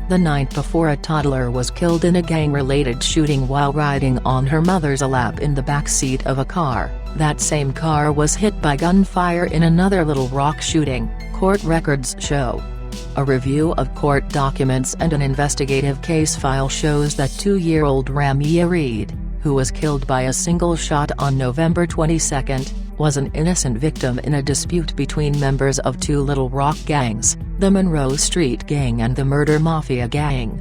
the night before a toddler was killed in a gang-related shooting while riding on her mother's lap in the backseat of a car. That same car was hit by gunfire in another Little Rock shooting, court records show. A review of court documents and an investigative case file shows that 2-year-old Ramia Reed, who was killed by a single shot on November 22, was an innocent victim in a dispute between members of two Little Rock gangs, the Monroe Street Gang and the Murder Mafia Gang.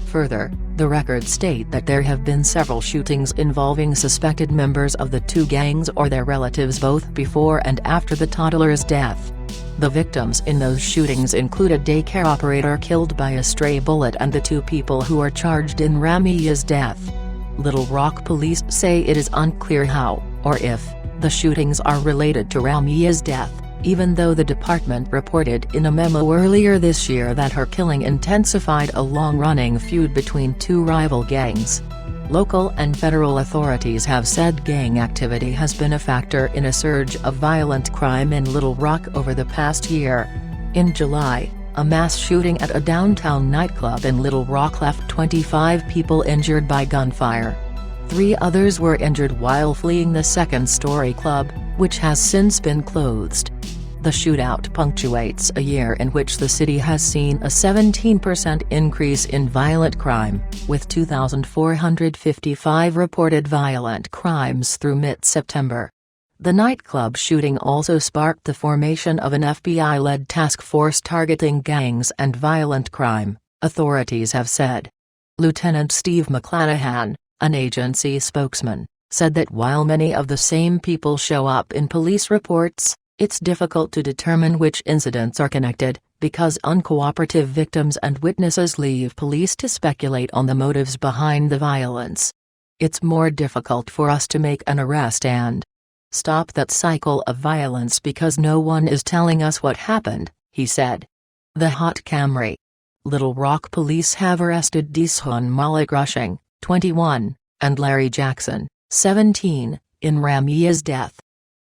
Further, the records state that there have been several shootings involving suspected members of the two gangs or their relatives both before and after the toddler's death. The victims in those shootings include a daycare operator killed by a stray bullet and the two people who are charged in Ramia's death. Little Rock police say it is unclear how, or if, the shootings are related to Ramia's death, even though the department reported in a memo earlier this year that her killing intensified a long-running feud between two rival gangs. Local and federal authorities have said gang activity has been a factor in a surge of violent crime in Little Rock over the past year. In July, a mass shooting at a downtown nightclub in Little Rock left 25 people injured by gunfire. 3 others were injured while fleeing the second-story club, which has since been closed. The shootout punctuates a year in which the city has seen a 17% increase in violent crime, with 2,455 reported violent crimes through mid-September. The nightclub shooting also sparked the formation of an FBI-led task force targeting gangs and violent crime, authorities have said. Lieutenant Steve McClanahan, an agency spokesman, said that while many of the same people show up in police reports, it's difficult to determine which incidents are connected, because uncooperative victims and witnesses leave police to speculate on the motives behind the violence. It's more difficult for us to make an arrest and stop that cycle of violence because no one is telling us what happened, he said. The Hot Camry. Little Rock police have arrested Dishon Malik Rushing, 21, and Larry Jackson, 17, in Ramia's death.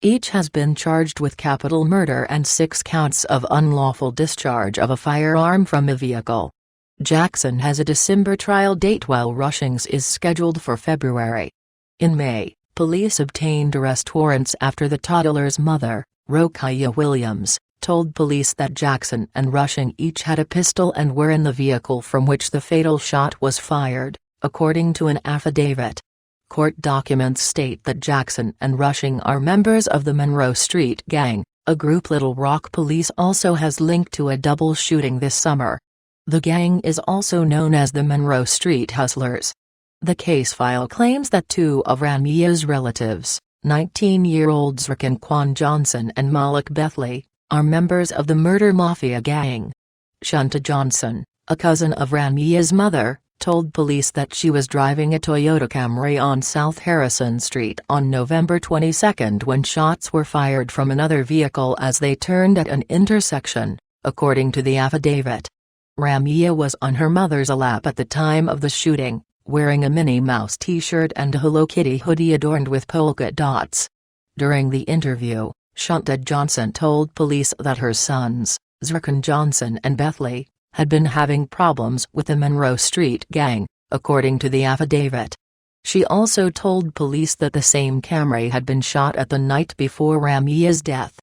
Each has been charged with capital murder and 6 counts of unlawful discharge of a firearm from a vehicle. Jackson has a December trial date while Rushing's is scheduled for February. In May, police obtained arrest warrants after the toddler's mother, Rokiah Williams, told police that Jackson and Rushing each had a pistol and were in the vehicle from which the fatal shot was fired, according to an affidavit. Court documents state that Jackson and Rushing are members of the Monroe Street Gang, a group Little Rock police also has linked to a double shooting this summer. The gang is also known as the Monroe Street Hustlers. The case file claims that 2 of Ramia's relatives, 19-year-olds Raquan Johnson and Malik Bethley, are members of the Murder Mafia Gang. Shunta Johnson, a cousin of Ramia's mother, told police that she was driving a Toyota Camry on South Harrison Street on November 22 when shots were fired from another vehicle as they turned at an intersection, according to the affidavit. Ramia was on her mother's lap at the time of the shooting, wearing a Minnie Mouse t-shirt and a Hello Kitty hoodie adorned with polka dots. During the interview, Shunta Johnson told police that her sons, Raquan Johnson and Bethley, had been having problems with the Monroe Street Gang, according to the affidavit. She also told police that the same Camry had been shot at the night before Ramia's death.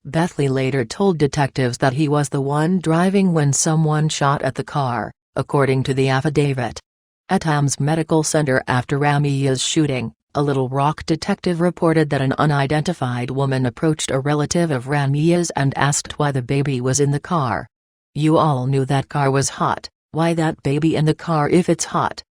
Bethley later told detectives that he was the one driving when someone shot at the car, according to the affidavit. At Ames Medical Center after Ramia's shooting, a Little Rock detective reported that an unidentified woman approached a relative of Ramia's and asked why the baby was in the car. "You all knew that car was hot, why that baby in the car if it's hot?"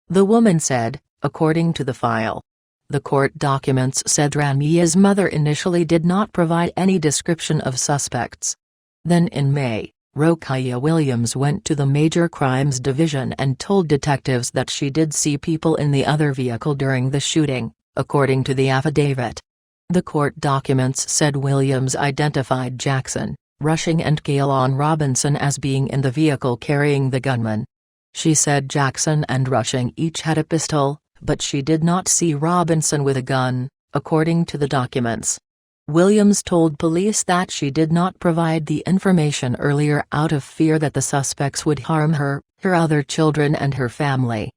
the woman said, according to the file. The court documents said Ramia's mother initially did not provide any description of suspects. Then in May, Rokiah Williams went to the Major Crimes Division and told detectives that she did see people in the other vehicle during the shooting, according to the affidavit. The court documents said Williams identified Jackson, Rushing and Gaylon Robinson as being in the vehicle carrying the gunman. She said Jackson and Rushing each had a pistol, but she did not see Robinson with a gun, according to the documents. Williams told police that she did not provide the information earlier out of fear that the suspects would harm her, her other children and her family.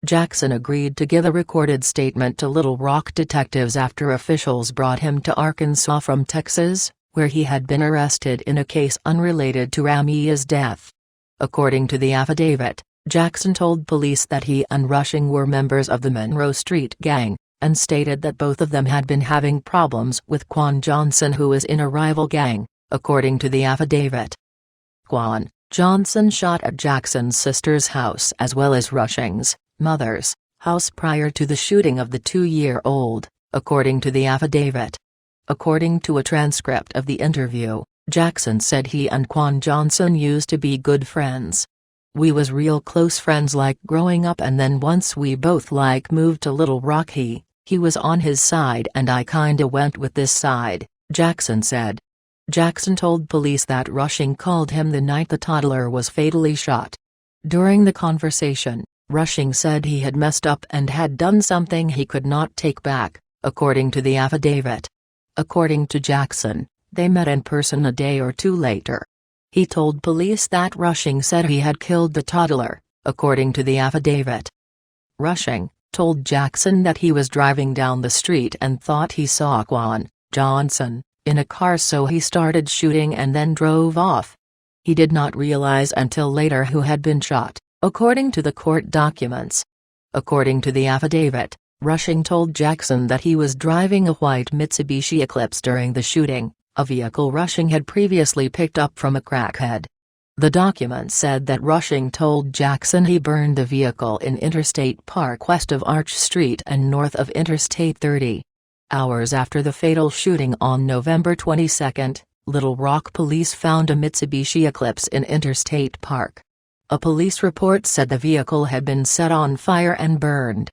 Jackson agreed to give a recorded statement to Little Rock detectives after officials brought him to Arkansas from Texas, where he had been arrested in a case unrelated to Ramia's death. According to the affidavit, Jackson told police that he and Rushing were members of the Monroe Street Gang, and stated that both of them had been having problems with Quan Johnson, who was in a rival gang, according to the affidavit. Quan Johnson shot at Jackson's sister's house as well as Rushing's mother's house prior to the shooting of the 2-year-old, according to the affidavit. According to a transcript of the interview, Jackson said he and Quan Johnson used to be good friends. "We was real close friends like growing up, and then once we both like moved to Little Rock, he was on his side and I kinda went with this side," Jackson said. Jackson told police that Rushing called him the night the toddler was fatally shot. During the conversation, Rushing said he had messed up and had done something he could not take back, according to the affidavit. According to Jackson, they met in person a day or two later. He told police that Rushing said he had killed the toddler, according to the affidavit. Rushing told Jackson that he was driving down the street and thought he saw Quan Johnson in a car, so he started shooting and then drove off. He did not realize until later who had been shot, according to the court documents. According to the affidavit, Rushing told Jackson that he was driving a white Mitsubishi Eclipse during the shooting, a vehicle Rushing had previously picked up from a crackhead. The document said that Rushing told Jackson he burned the vehicle in Interstate Park west of Arch Street and north of Interstate 30. Hours after the fatal shooting on November 22, Little Rock police found a Mitsubishi Eclipse in Interstate Park. A police report said the vehicle had been set on fire and burned.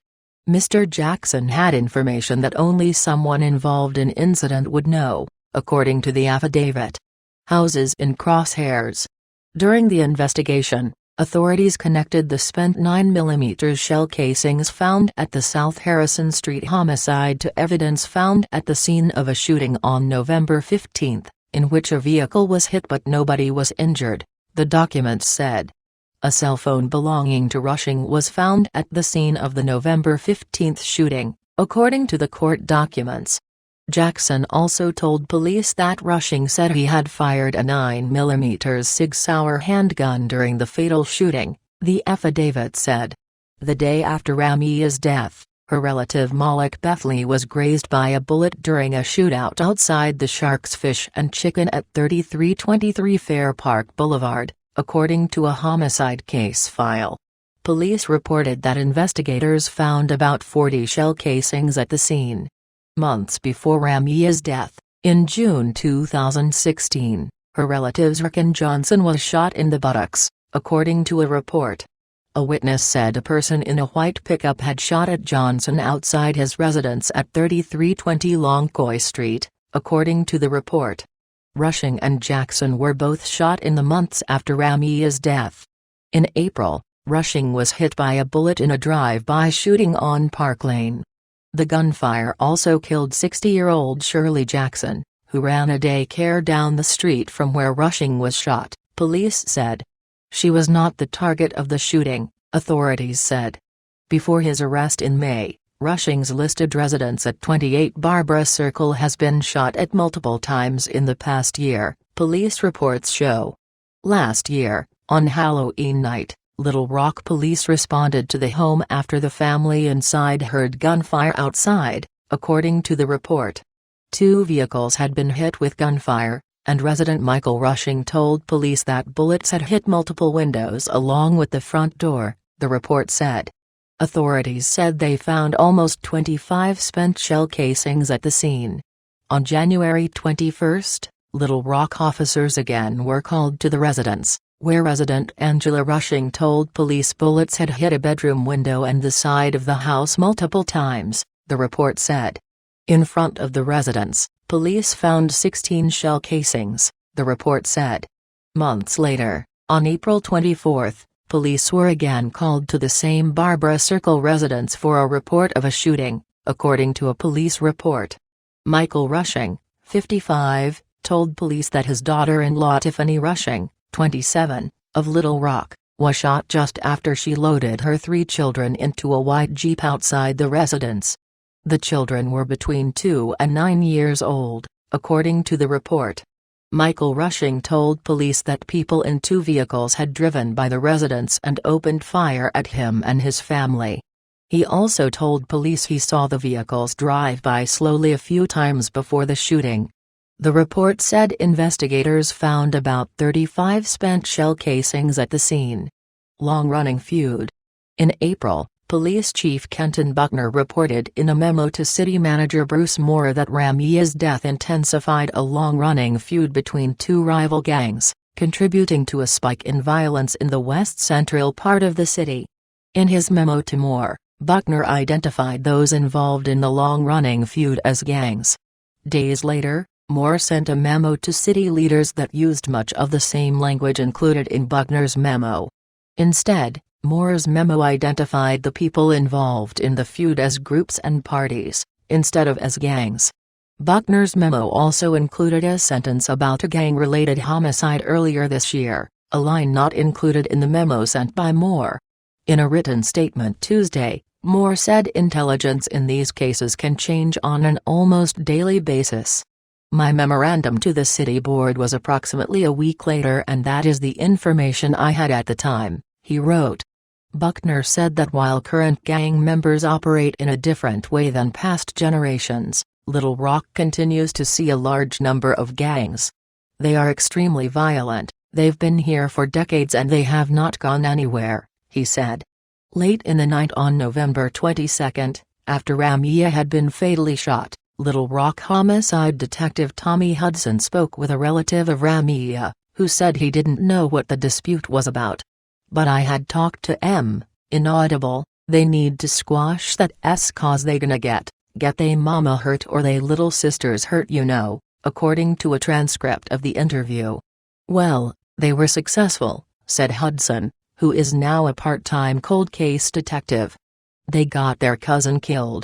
Mr. Jackson had information that only someone involved in incident would know, according to the affidavit. Houses in crosshairs. During the investigation, authorities connected the spent 9mm shell casings found at the South Harrison Street homicide to evidence found at the scene of a shooting on November 15, in which a vehicle was hit but nobody was injured, the documents said. A cell phone belonging to Rushing was found at the scene of the November 15 shooting, according to the court documents. Jackson also told police that Rushing said he had fired a 9mm Sig Sauer handgun during the fatal shooting, the affidavit said. The day after Ramia's death, her relative Malik Bethley was grazed by a bullet during a shootout outside the Sharks Fish and Chicken at 3323 Fair Park Boulevard, according to a homicide case file. Police reported that investigators found about 40 shell casings at the scene. Months before Ramia's death, in June 2016, her relatives reckon Johnson was shot in the buttocks, according to a report. A witness said a person in a white pickup had shot at Johnson outside his residence at 3320 Loncoy Street, according to the report. Rushing and Jackson were both shot in the months after Ramia's death. In April, Rushing was hit by a bullet in a drive-by shooting on Park Lane. The gunfire also killed 60-year-old Shirley Jackson, who ran a daycare down the street from where Rushing was shot, police said. She was not the target of the shooting, authorities said. Before his arrest in May, Rushing's listed residence at 28 Barbara Circle has been shot at multiple times in the past year, police reports show. Last year, on Halloween night, Little Rock police responded to the home after the family inside heard gunfire outside, according to the report. 2 vehicles had been hit with gunfire, and resident Michael Rushing told police that bullets had hit multiple windows along with the front door, the report said. Authorities said they found almost 25 spent shell casings at the scene. On January 21, Little Rock officers again were called to the residence, where resident Angela Rushing told police bullets had hit a bedroom window and the side of the house multiple times, the report said. In front of the residence, police found 16 shell casings, the report said. Months later, on April 24, police were again called to the same Barbara Circle residence for a report of a shooting, according to a police report. Michael Rushing, 55, told police that his daughter-in-law Tiffany Rushing, 27, of Little Rock, was shot just after she loaded her 3 children into a white Jeep outside the residence. The children were between 2 and 9 years old, according to the report. Michael Rushing told police that people in 2 vehicles had driven by the residence and opened fire at him and his family. He also told police he saw the vehicles drive by slowly a few times before the shooting. The report said investigators found about 35 spent shell casings at the scene. Long-running feud. In April, Police Chief Kenton Buckner reported in a memo to City Manager Bruce Moore that Ramia's death intensified a long-running feud between 2 rival gangs, contributing to a spike in violence in the west-central part of the city. In his memo to Moore, Buckner identified those involved in the long-running feud as gangs. Days later, Moore sent a memo to city leaders that used much of the same language included in Buckner's memo. Instead, Moore's memo identified the people involved in the feud as groups and parties, instead of as gangs. Buckner's memo also included a sentence about a gang-related homicide earlier this year, a line not included in the memo sent by Moore. In a written statement Tuesday, Moore said intelligence in these cases can change on an almost daily basis. My memorandum to the city board was approximately a week later, and that is the information I had at the time, he wrote. Buckner said that while current gang members operate in a different way than past generations, Little Rock continues to see a large number of gangs. They are extremely violent, they've been here for decades and they have not gone anywhere, he said. Late in the night on November 22, after Ramia had been fatally shot, Little Rock homicide detective Tommy Hudson spoke with a relative of Ramia, who said he didn't know what the dispute was about. But I had talked to M, inaudible, they need to squash that cause they gonna get they mama hurt or they little sisters hurt, you know, according to a transcript of the interview. Well, they were successful, said Hudson, who is now a part-time cold case detective. They got their cousin killed.